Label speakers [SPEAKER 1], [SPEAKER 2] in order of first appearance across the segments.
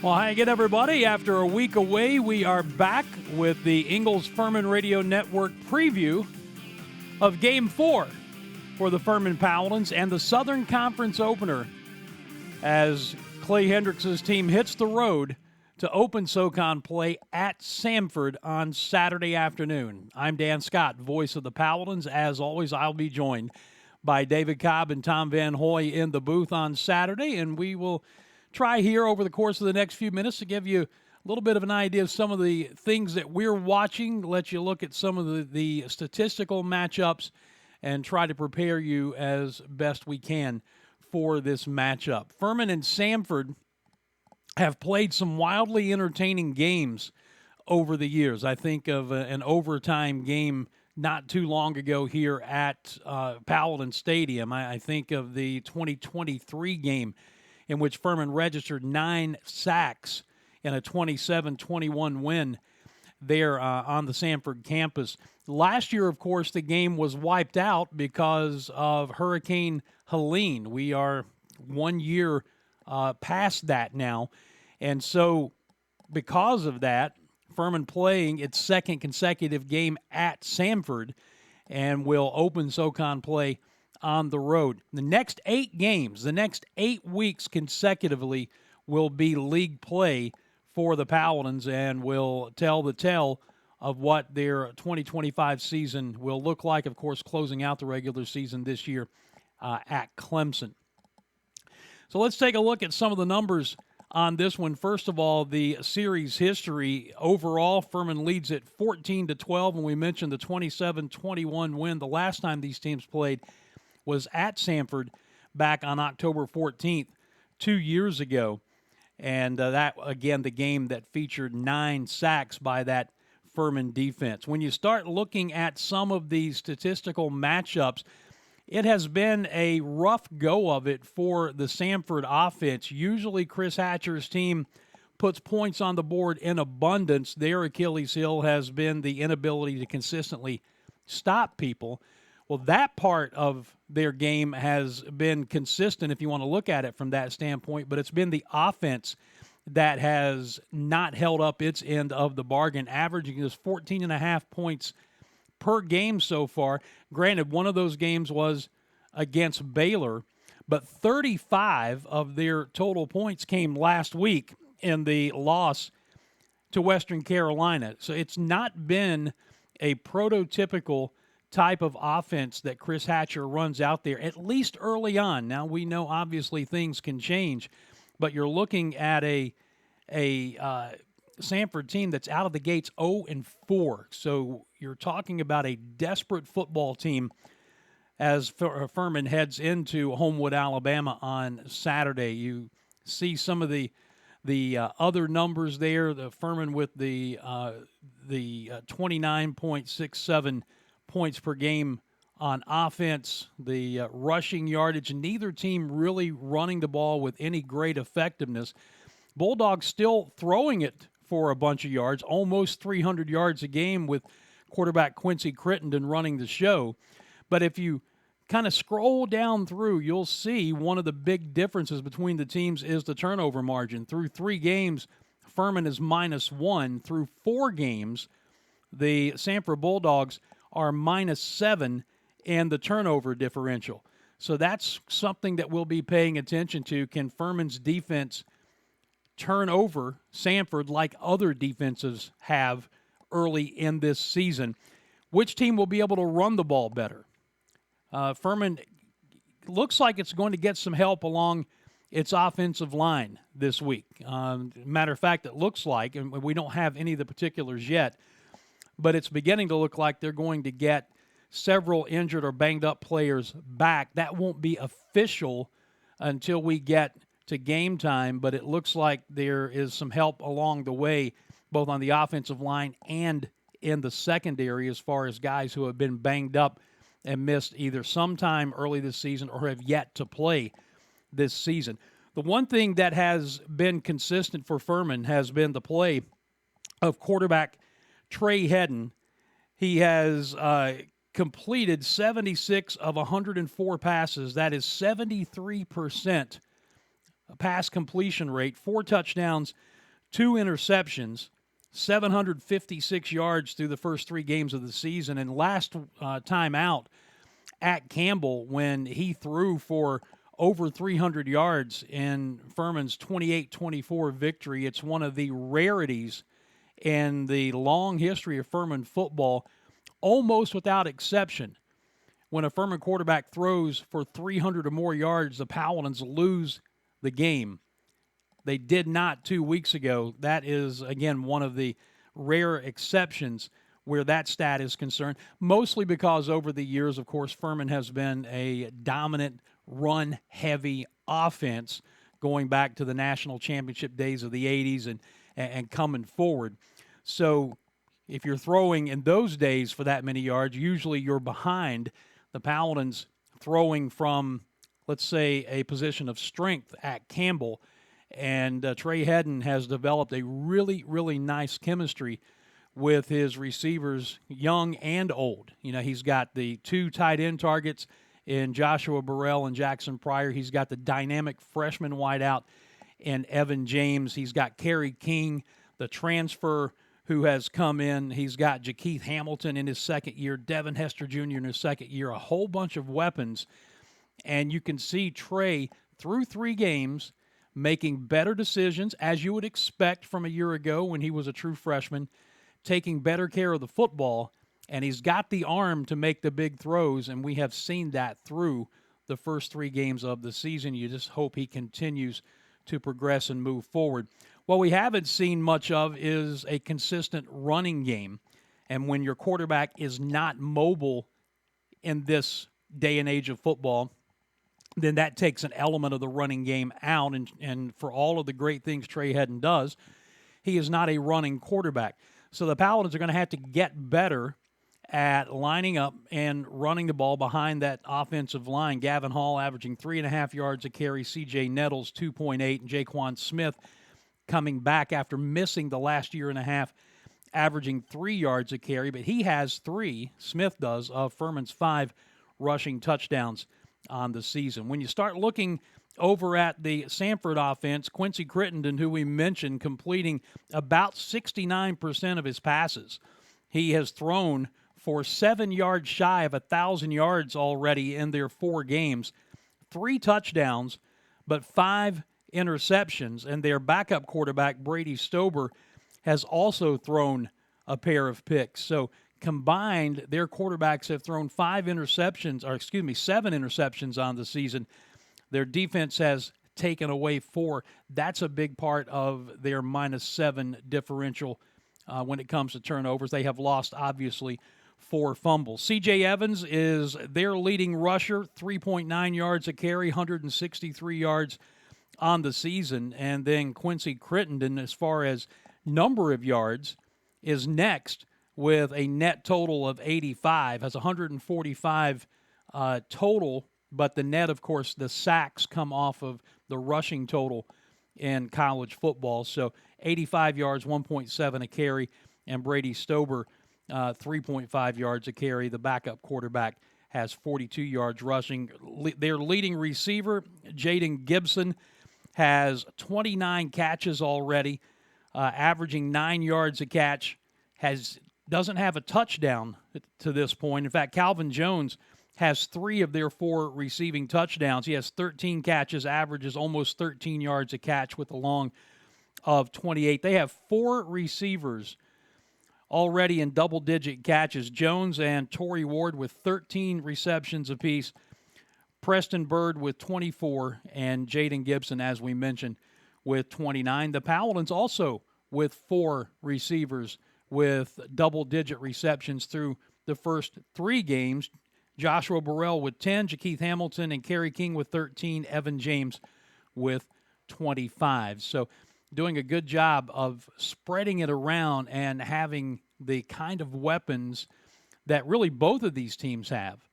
[SPEAKER 1] Well, hi again, everybody. After a week away, we are back with the Ingles Furman Radio Network preview of Game 4 for the Furman Paladins and the Southern Conference opener as Clay Hendricks' team hits the road to open SoCon play at Samford on Saturday afternoon. I'm Dan Scott, voice of the Paladins. As always, I'll be joined by David Cobb and Tom Van Hoy in the booth on Saturday, and we will try here over the course of the next few minutes to give you a little bit of an idea of some of the things that we're watching, let you look at some of the statistical matchups, and try to prepare you as best we can for this matchup. Furman and Samford have played some wildly entertaining games over the years. I think of an overtime game not too long ago here at Paladin Stadium. I think of the 2023 game in which Furman registered 9 sacks in a 27-21 win there on the Samford campus. Last year, of course, the game was wiped out because of Hurricane Helene. We are 1 year past that now. And so because of that, Furman playing its second consecutive game at Samford and will open SoCon play on the road. The next 8 games, the next 8 weeks consecutively will be league play for the Paladins and will tell the tale of what their 2025 season will look like, of course, closing out the regular season this year at Clemson. So let's take a look at some of the numbers on this one. First of all, the series history. Overall, Furman leads at 14-12, and we mentioned the 27-21 win the last time these teams played was at Samford back on October 14th, 2 years ago. And that, again, the game that featured 9 sacks by that Furman defense. When you start looking at some of these statistical matchups, it has been a rough go of it for the Samford offense. Usually Chris Hatcher's team puts points on the board in abundance. Their Achilles heel has been the inability to consistently stop people. Well, that part of their game has been consistent if you want to look at it from that standpoint, but it's been the offense that has not held up its end of the bargain, averaging just 14.5 points per game so far. Granted, one of those games was against Baylor, but 35 of their total points came last week in the loss to Western Carolina. So it's not been a prototypical type of offense that Chris Hatcher runs out there, at least early on. Now, we know obviously things can change, but you're looking at a Samford team that's out of the gates 0-4. So you're talking about a desperate football team as Furman heads into Homewood, Alabama on Saturday. You see some of the other numbers there. The Furman with the 29.67 points per game on offense, the rushing yardage, neither team really running the ball with any great effectiveness. Bulldogs still throwing it for a bunch of yards, almost 300 yards a game with quarterback Quincy Crittenden running the show. But if you kind of scroll down through, you'll see one of the big differences between the teams is the turnover margin. Through 3 games, Furman is -1. Through 4 games, the Samford Bulldogs are -7 in the turnover differential. So that's something that we'll be paying attention to. Can Furman's defense turn over Samford like other defenses have early in this season? Which team will be able to run the ball better? Furman looks like it's going to get some help along its offensive line this week. Matter of fact, it looks like, and we don't have any of the particulars yet, but it's beginning to look like they're going to get several injured or banged up players back. That won't be official until we get to game time, but it looks like there is some help along the way, both on the offensive line and in the secondary, as far as guys who have been banged up and missed either sometime early this season or have yet to play this season. The one thing that has been consistent for Furman has been the play of quarterback Trey Hedden. He has completed 76 of 104 passes. That is 73% pass completion rate, 4 touchdowns, 2 interceptions, 756 yards through the first 3 games of the season. And last time out at Campbell, when he threw for over 300 yards in Furman's 28-24 victory, it's one of the rarities in the long history of Furman football, almost without exception. When a Furman quarterback throws for 300 or more yards, the Paladins lose the game. They did not 2 weeks ago. That is, again, one of the rare exceptions where that stat is concerned, mostly because over the years, of course, Furman has been a dominant run-heavy offense going back to the national championship days of the 80s and coming forward. So if you're throwing in those days for that many yards, usually you're behind. The Paladins throwing from, let's say, a position of strength at Campbell. And Trey Hedden has developed a really, really nice chemistry with his receivers, young and old. You know, he's got the 2 tight end targets in Joshua Burrell and Jackson Pryor. He's got the dynamic freshman wideout in Evan James. He's got Kerry King, the transfer who has come in. He's got Jakeith Hamilton in his second year, Devin Hester Jr. in his second year, a whole bunch of weapons. And you can see Trey, through 3 games, making better decisions, as you would expect from a year ago when he was a true freshman, taking better care of the football, and he's got the arm to make the big throws, and we have seen that through the first 3 games of the season. You just hope he continues to progress and move forward. What we haven't seen much of is a consistent running game, and when your quarterback is not mobile in this day and age of football, then that takes an element of the running game out, and for all of the great things Trey Hedden does, he is not a running quarterback. So the Paladins are going to have to get better at lining up and running the ball behind that offensive line. Gavin Hall averaging 3.5 yards a carry, C.J. Nettles 2.8, and Jaquan Smith coming back after missing the last year and a half, averaging 3 yards a carry. But he has 3, Smith does, of Furman's 5 rushing touchdowns on the season. When you start looking over at the Samford offense, Quincy Crittenden, who we mentioned, completing about 69% of his passes. He has thrown for 7 yards shy of 1,000 yards already in their 4 games. 3 touchdowns, but 5 interceptions. And their backup quarterback, Brady Stober, has also thrown a pair of picks. So combined, their quarterbacks have thrown 7 interceptions on the season. Their defense has taken away 4. That's a big part of their -7 differential when it comes to turnovers. They have lost, obviously, 4 fumbles. C.J. Evans is their leading rusher, 3.9 yards a carry, 163 yards on the season. And then Quincy Crittenden, as far as number of yards, is next with a net total of 85, has 145 total, but the net, of course, the sacks come off of the rushing total in college football. So 85 yards, 1.7 a carry, and Brady Stober, 3.5 yards a carry. The backup quarterback has 42 yards rushing. Their leading receiver, Jaden Gibson, has 29 catches already, averaging 9 yards a catch, doesn't have a touchdown to this point. In fact, Calvin Jones has 3 of their 4 receiving touchdowns. He has 13 catches, averages almost 13 yards a catch with a long of 28. They have 4 receivers already in double-digit catches. Jones and Torrey Ward with 13 receptions apiece. Preston Bird with 24, and Jaden Gibson, as we mentioned, with 29. The Paladins also with 4 receivers with double-digit receptions through the first 3 games. Joshua Burrell with 10, Jakeith Hamilton and Kerry King with 13, Evan James with 25. So doing a good job of spreading it around and having the kind of weapons that really both of these teams have.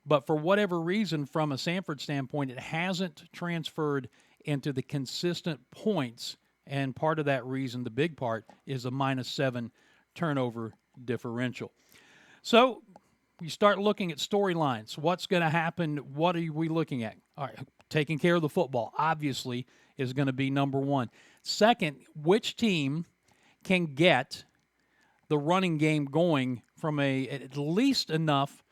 [SPEAKER 1] But for whatever reason, from a Samford standpoint, it hasn't transferred into the consistent points, and part of that reason, the big part, is a -7 turnover differential. So you start looking at storylines. What's going to happen? What are we looking at? All right, taking care of the football, obviously, is going to be number one. Second, which team can get the running game going from at least enough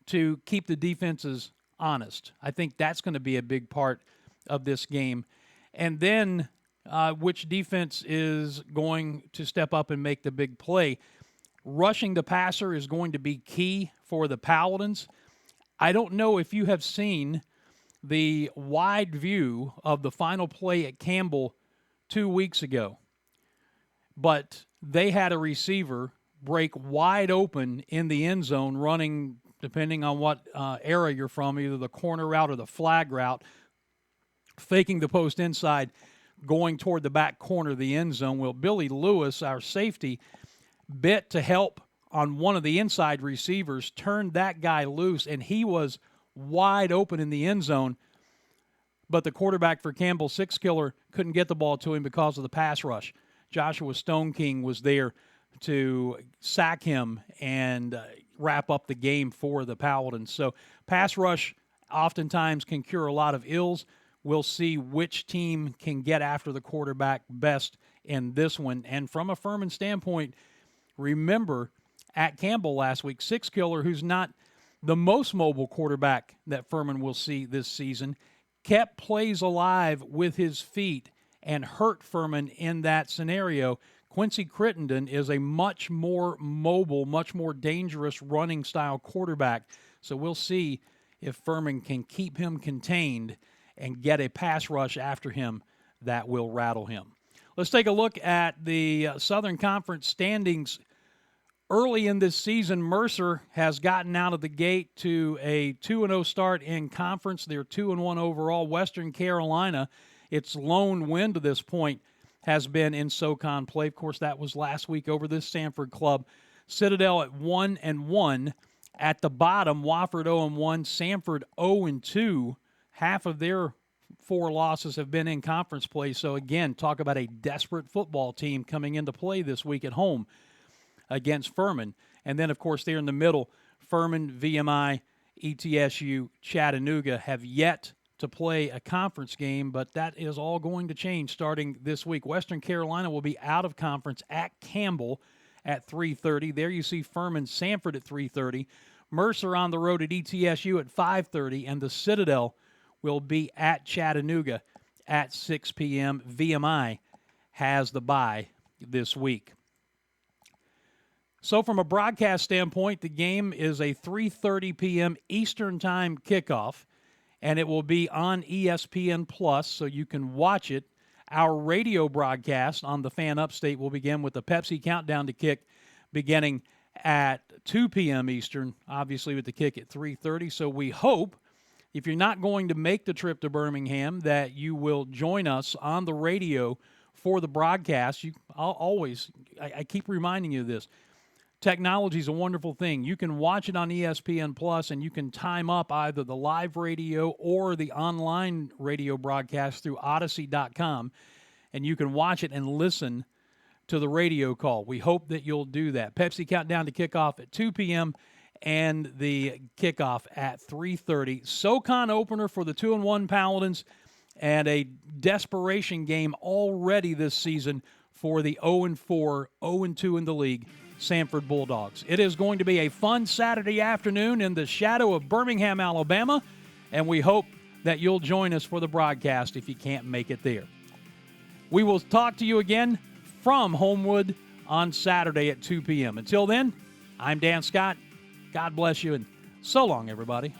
[SPEAKER 1] to keep the defenses honest? I think that's going to be a big part of this game. And then which defense is going to step up and make the big play? Rushing the passer is going to be key for the Paladins. I don't know if you have seen the wide view of the final play at Campbell 2 weeks ago, but they had a receiver break wide open in the end zone running, depending on what era you're from, either the corner route or the flag route, faking the post inside, going toward the back corner of the end zone. Well, Billy Lewis, our safety, bit to help on one of the inside receivers, turned that guy loose, and he was wide open in the end zone. But the quarterback for Campbell, Six Killer, couldn't get the ball to him because of the pass rush. Joshua Stone King was there to sack him and wrap up the game for the Paladins. So pass rush oftentimes can cure a lot of ills. We'll see which team can get after the quarterback best in this one. And from a Furman standpoint, remember at Campbell last week, Six Killer, who's not the most mobile quarterback that Furman will see this season, kept plays alive with his feet and hurt Furman in that scenario. Quincy Crittenden is a much more mobile, much more dangerous running style quarterback. So we'll see if Furman can keep him contained and get a pass rush after him that will rattle him. Let's take a look at the Southern Conference standings. Early in this season, Mercer has gotten out of the gate to a 2-0 start in conference. They're 2-1 overall. Western Carolina, its lone win to this point, has been in SoCon play. Of course, that was last week over this Samford club. Citadel at 1-1. At the bottom, Wofford 0-1, Samford 0-2. Half of their 4 losses have been in conference play. So, again, talk about a desperate football team coming into play this week at home against Furman. And then, of course, there in the middle, Furman, VMI, ETSU, Chattanooga have yet to play a conference game, but that is all going to change starting this week. Western Carolina will be out of conference at Campbell at 3:30. There you see Furman, Samford at 3:30. Mercer on the road at ETSU at 5:30, and the Citadel will be at Chattanooga at 6 p.m. VMI has the bye this week. So from a broadcast standpoint, the game is a 3:30 p.m. Eastern Time kickoff, and it will be on ESPN Plus, so you can watch it. Our radio broadcast on the Fan Upstate will begin with the Pepsi Countdown to Kick beginning at 2 p.m. Eastern, obviously with the kick at 3:30. So we hope, if you're not going to make the trip to Birmingham, that you will join us on the radio for the broadcast. I keep reminding you of this. Technology is a wonderful thing. You can watch it on ESPN Plus, and you can time up either the live radio or the online radio broadcast through Odyssey.com, and you can watch it and listen to the radio call. We hope that you'll do that. Pepsi Countdown to kickoff at 2 p.m. and the kickoff at 3:30. SoCon opener for the 2-1 Paladins, and a desperation game already this season for the 0-4, 0-2 in the league Samford Bulldogs. It is going to be a fun Saturday afternoon in the shadow of Birmingham, Alabama, and we hope that you'll join us for the broadcast if you can't make it there. We will talk to you again from Homewood on Saturday at 2 p.m. Until then, I'm Dan Scott. God bless you, and so long, everybody.